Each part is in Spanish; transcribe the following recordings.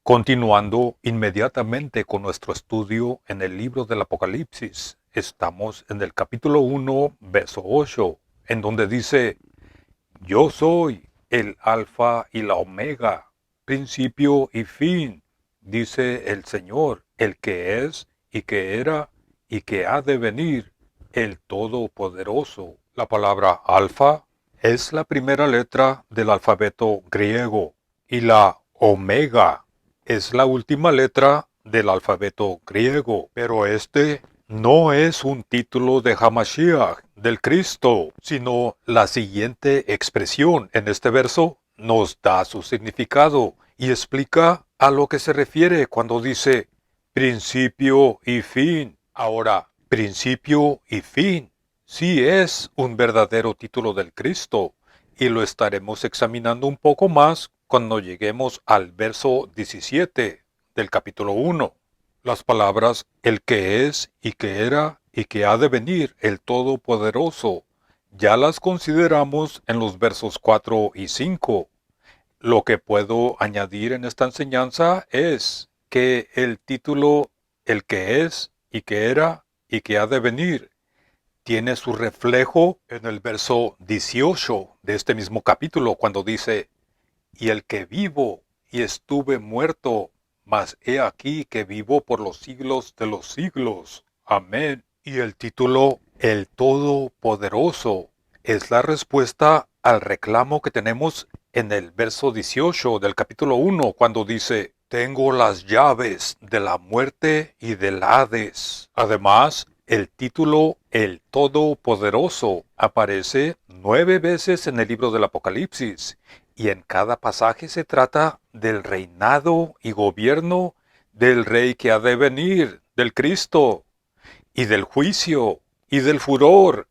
Continuando inmediatamente con nuestro estudio en el libro del Apocalipsis, estamos en el capítulo 1, verso 8, en donde dice: Yo soy el Alfa y la Omega, principio y fin, dice el Señor, el que es y que era y que ha de venir, el Todopoderoso. La palabra Alfa es la primera letra del alfabeto griego y la Omega es la última letra del alfabeto griego, pero este no es un título de Hamashiach, del Cristo, sino la siguiente expresión en este verso nos da su significado y explica a lo que se refiere cuando dice principio y fin. Ahora, principio y fin sí es un verdadero título del Cristo, y lo estaremos examinando un poco más cuando lleguemos al verso 17 del capítulo 1. Las palabras el que es y que era y que ha de venir, el Todopoderoso, ya las consideramos en los versos 4 y 5. Lo que puedo añadir en esta enseñanza es que el título el que es y que era y que ha de venir tiene su reflejo en el verso 18 de este mismo capítulo, cuando dice: y el que vivo y estuve muerto, mas he aquí que vivo por los siglos de los siglos. Amén. Y el título El Todopoderoso es la respuesta al reclamo que tenemos en el verso 18 del capítulo 1, cuando dice: tengo las llaves de la muerte y del Hades. Además, el título El Todopoderoso aparece 9 veces en el libro del Apocalipsis, y en cada pasaje se trata del reinado y gobierno del Rey que ha de venir, del Cristo, y del juicio, y del furor,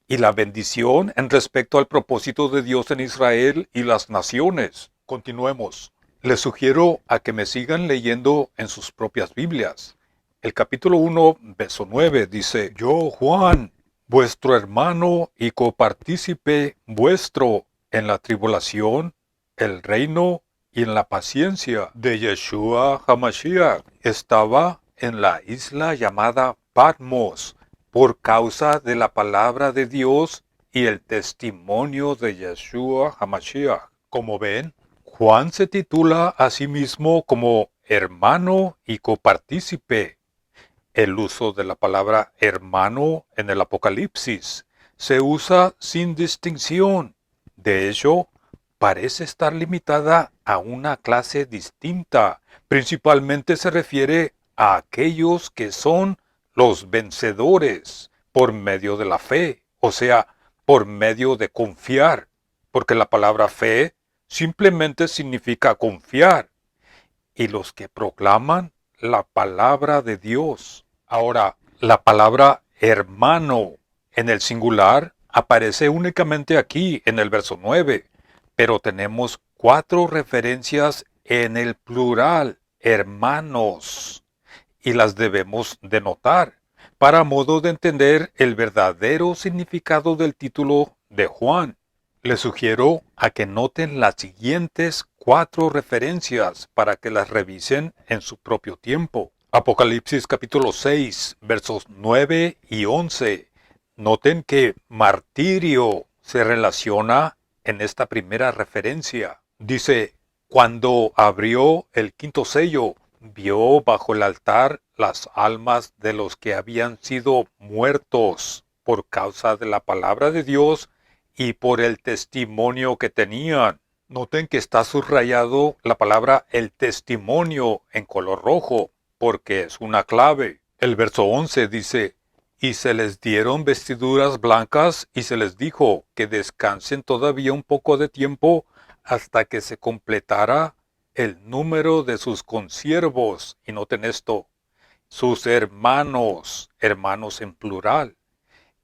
y la bendición en respecto al propósito de Dios en Israel y las naciones. Continuemos. Les sugiero a que me sigan leyendo en sus propias Biblias. El capítulo 1, verso 9 dice: Yo, Juan, vuestro hermano y copartícipe vuestro en la tribulación, el reino y en la paciencia de Yeshua HaMashiach, estaba en la isla llamada Patmos, por causa de la palabra de Dios y el testimonio de Yeshua HaMashiach. Como ven, Juan se titula a sí mismo como hermano y copartícipe. El uso de la palabra hermano en el Apocalipsis se usa sin distinción. De hecho, parece estar limitada a una clase distinta. Principalmente se refiere a aquellos que son los vencedores por medio de la fe, o sea, por medio de confiar, porque la palabra fe simplemente significa confiar, y los que proclaman la palabra de Dios. Ahora, la palabra hermano en el singular aparece únicamente aquí en el verso 9, pero tenemos 4 referencias en el plural, hermanos, y las debemos denotar para modo de entender el verdadero significado del título de Juan. Les sugiero a que noten las siguientes 4 referencias para que las revisen en su propio tiempo. Apocalipsis capítulo 6, versos 9 y 11. Noten que martirio se relaciona en esta primera referencia. Dice: cuando abrió el quinto sello, vio bajo el altar las almas de los que habían sido muertos por causa de la palabra de Dios y por el testimonio que tenían. Noten que está subrayado la palabra el testimonio en color rojo, porque es una clave. El verso 11 dice: y se les dieron vestiduras blancas y se les dijo que descansen todavía un poco de tiempo hasta que se completara el número de sus consiervos. Y noten esto: sus hermanos, hermanos en plural,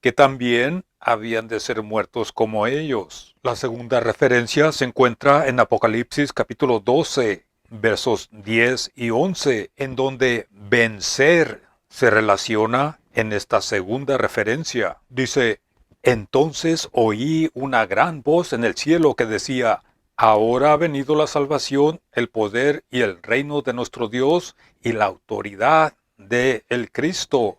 que también habían de ser muertos como ellos. La segunda referencia se encuentra en Apocalipsis capítulo 12, versos 10 y 11, en donde vencer se relaciona en esta segunda referencia. Dice: entonces oí una gran voz en el cielo que decía: Ahora ha venido la salvación, el poder y el reino de nuestro Dios y la autoridad de el Cristo,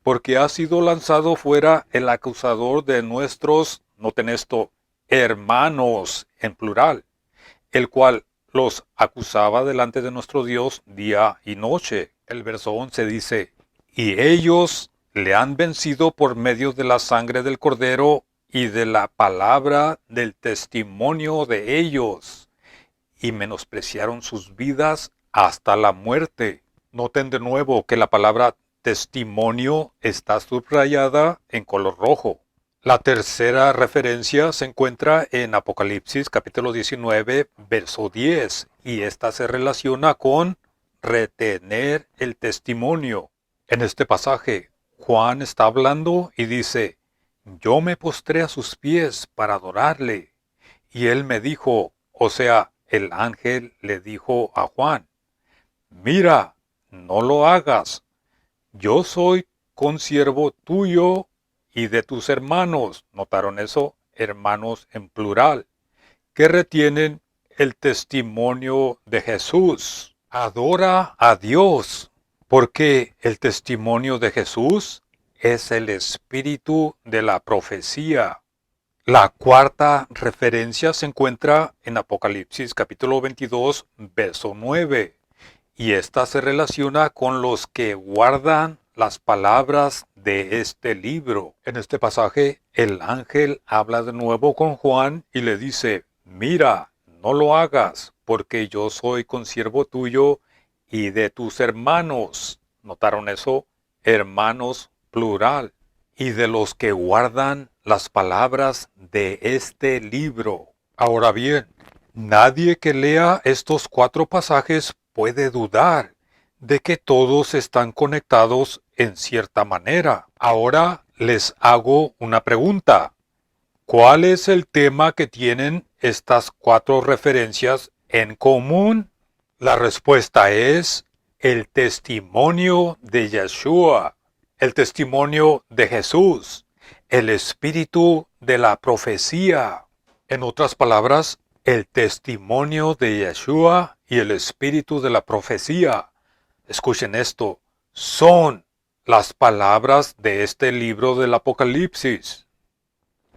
porque ha sido lanzado fuera el acusador de nuestros, noten esto, hermanos en plural, el cual los acusaba delante de nuestro Dios día y noche. El verso 11 dice, y ellos le han vencido por medio de la sangre del Cordero y de la palabra del testimonio de ellos, y menospreciaron sus vidas hasta la muerte. Noten de nuevo que la palabra testimonio está subrayada en color rojo. La tercera referencia se encuentra en Apocalipsis capítulo 19, verso 10, y esta se relaciona con retener el testimonio. En este pasaje, Juan está hablando y dice, yo me postré a sus pies para adorarle. Y él me dijo, o sea, el ángel le dijo a Juan, mira, no lo hagas, yo soy consiervo tuyo y de tus hermanos, ¿notaron eso? Hermanos en plural, que retienen el testimonio de Jesús. Adora a Dios, porque el testimonio de Jesús es el espíritu de la profecía. La cuarta referencia se encuentra en Apocalipsis capítulo 22, verso 9, y esta se relaciona con los que guardan las palabras de este libro. En este pasaje, el ángel habla de nuevo con Juan y le dice, mira, no lo hagas, porque yo soy consiervo tuyo y de tus hermanos. ¿Notaron eso? Hermanos plural. Y de los que guardan las palabras de este libro. Ahora bien, nadie que lea estos 4 pasajes puede dudar de que todos están conectados en cierta manera. Ahora les hago una pregunta. ¿Cuál es el tema que tienen estas 4 referencias en común? La respuesta es el testimonio de Yeshua, el testimonio de Jesús, el espíritu de la profecía. En otras palabras, el testimonio de Yeshua y el espíritu de la profecía. Escuchen esto, son las palabras de este libro del Apocalipsis.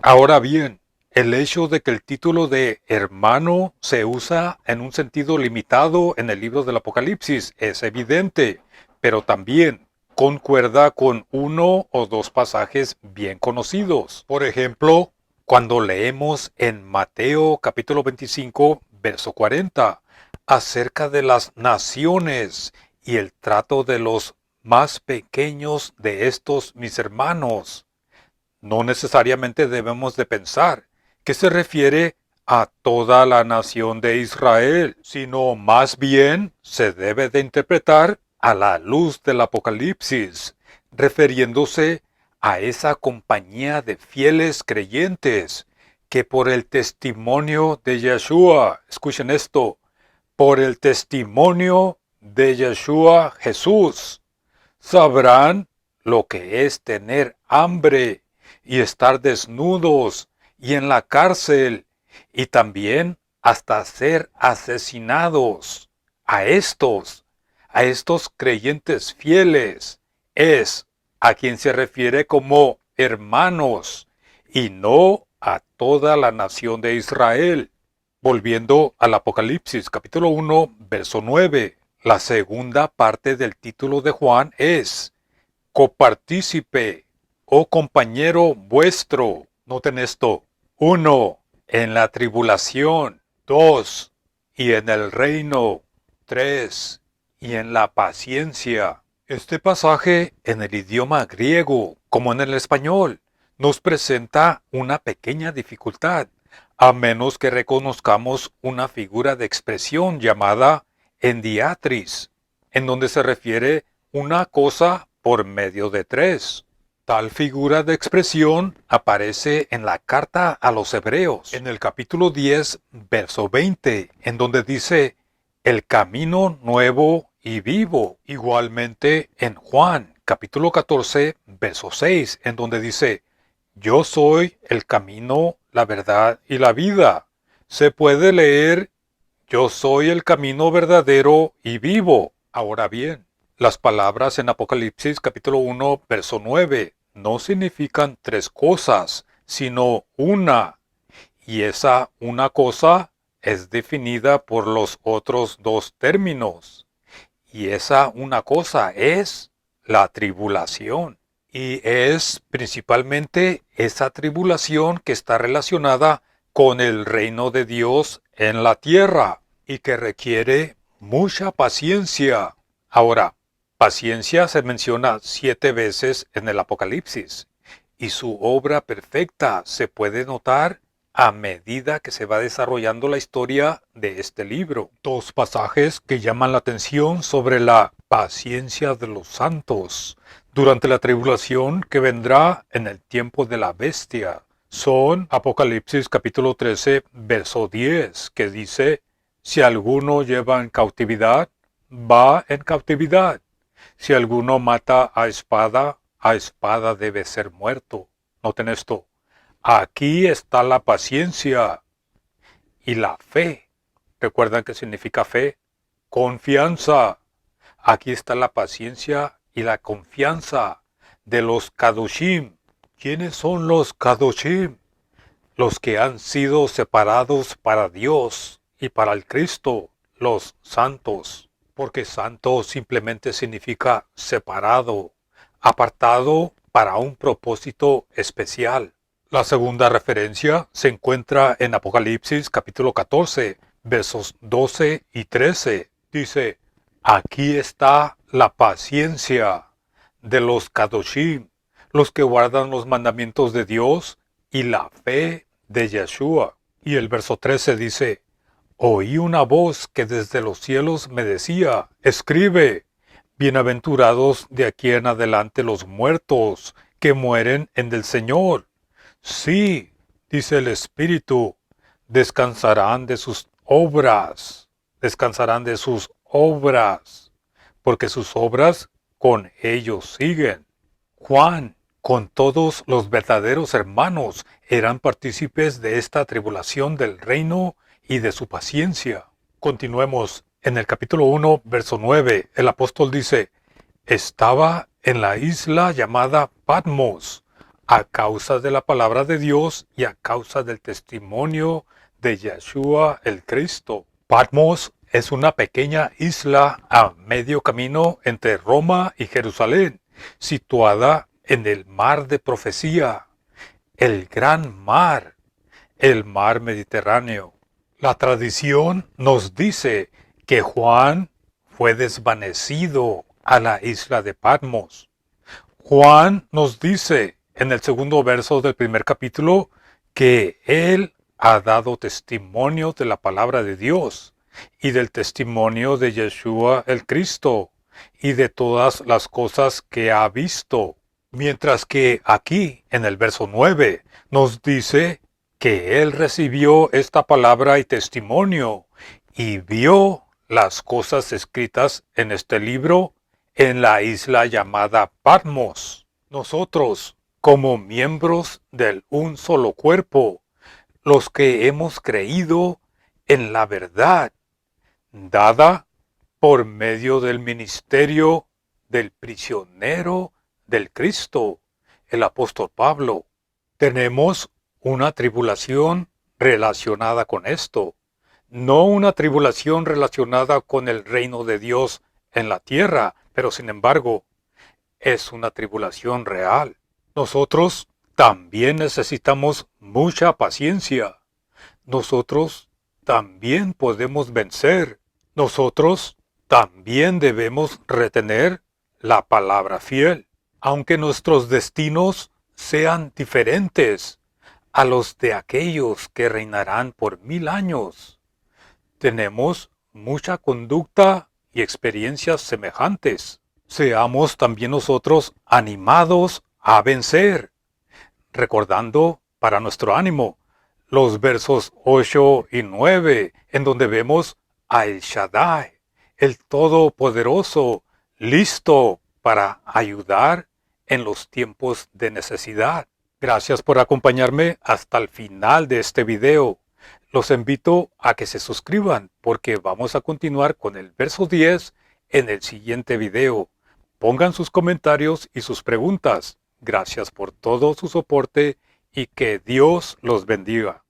Ahora bien, el hecho de que el título de hermano se usa en un sentido limitado en el libro del Apocalipsis es evidente, pero también concuerda con 1 o 2 pasajes bien conocidos. Por ejemplo, cuando leemos en Mateo capítulo 25, verso 40, acerca de las naciones y el trato de los más pequeños de estos mis hermanos. No necesariamente debemos de pensar que se refiere a toda la nación de Israel, sino más bien se debe de interpretar a la luz del Apocalipsis, refiriéndose a esa compañía de fieles creyentes que por el testimonio de Yeshua, escuchen esto, por el testimonio de Yeshua Jesús, sabrán lo que es tener hambre y estar desnudos y en la cárcel y también hasta ser asesinados. A estos creyentes fieles es a quien se refiere como hermanos y no a toda la nación de Israel. Volviendo al Apocalipsis capítulo 1, verso 9, la segunda parte del título de Juan es copartícipe o compañero vuestro. Noten esto. 1. En la tribulación. 2. Y en el reino. 3. Y en la paciencia. Este pasaje en el idioma griego, como en el español, nos presenta una pequeña dificultad, a menos que reconozcamos una figura de expresión llamada endiatris, en donde se refiere una cosa por medio de 3. Tal figura de expresión aparece en la carta a los Hebreos, en el capítulo 10, verso 20, en donde dice, el camino nuevo y vivo. Igualmente en Juan, capítulo 14, verso 6, en donde dice, yo soy el camino, la verdad y la vida. Se puede leer, yo soy el camino verdadero y vivo. Ahora bien, las palabras en Apocalipsis capítulo 1, verso 9 no significan tres cosas, sino una. Y esa una cosa es definida por los otros dos términos. Y esa una cosa es la tribulación. Y es principalmente esa tribulación que está relacionada con el reino de Dios en la tierra y que requiere mucha paciencia. Ahora, paciencia se menciona 7 veces en el Apocalipsis y su obra perfecta se puede notar a medida que se va desarrollando la historia de este libro. Dos pasajes que llaman la atención sobre la paciencia de los santos durante la tribulación que vendrá en el tiempo de la bestia son Apocalipsis capítulo 13, verso 10, que dice, si alguno lleva en cautividad, va en cautividad. Si alguno mata a espada debe ser muerto. Noten esto. Aquí está la paciencia y la fe. ¿Recuerdan qué significa fe? Confianza. Aquí está la paciencia y la confianza de los Kadoshim. ¿Quiénes son los Kadoshim? Los que han sido separados para Dios y para el Cristo, los santos. Porque santo simplemente significa separado, apartado para un propósito especial. La segunda referencia se encuentra en Apocalipsis capítulo 14, versos 12 y 13. Dice, aquí está la paciencia de los Kadoshim, los que guardan los mandamientos de Dios y la fe de Yeshua. Y el verso 13 dice, oí una voz que desde los cielos me decía, escribe, bienaventurados de aquí en adelante los muertos que mueren en el Señor. Sí, dice el Espíritu, descansarán de sus obras, porque sus obras con ellos siguen. Juan, con todos los verdaderos hermanos, eran partícipes de esta tribulación del reino y de su paciencia. Continuemos. En el capítulo 1, verso 9, el apóstol dice, estaba en la isla llamada Patmos, a causa de la palabra de Dios y a causa del testimonio de Yeshua el Cristo. Patmos es una pequeña isla a medio camino entre Roma y Jerusalén, situada en el mar de profecía, el gran mar, el mar Mediterráneo. La tradición nos dice que Juan fue desvanecido a la isla de Patmos. Juan nos dice en el segundo verso del primer capítulo que él ha dado testimonio de la palabra de Dios y del testimonio de Yeshua el Cristo y de todas las cosas que ha visto. Mientras que aquí, en el verso 9, nos dice que él recibió esta palabra y testimonio y vio las cosas escritas en este libro en la isla llamada Patmos. Nosotros, como miembros del un solo cuerpo, los que hemos creído en la verdad, dada por medio del ministerio del prisionero del Cristo, el apóstol Pablo, tenemos una tribulación relacionada con esto, no una tribulación relacionada con el reino de Dios en la tierra, pero sin embargo, es una tribulación real. Nosotros también necesitamos mucha paciencia. Nosotros también podemos vencer. Nosotros también debemos retener la palabra fiel, aunque nuestros destinos sean diferentes a los de aquellos que reinarán por 1000 años. Tenemos mucha conducta y experiencias semejantes. Seamos también nosotros animados a vencer, recordando para nuestro ánimo los versos 8 y 9, en donde vemos a El Shaddai, el Todopoderoso, listo para ayudar en los tiempos de necesidad. Gracias por acompañarme hasta el final de este video. Los invito a que se suscriban porque vamos a continuar con el verso 10 en el siguiente video. Pongan sus comentarios y sus preguntas. Gracias por todo su soporte y que Dios los bendiga.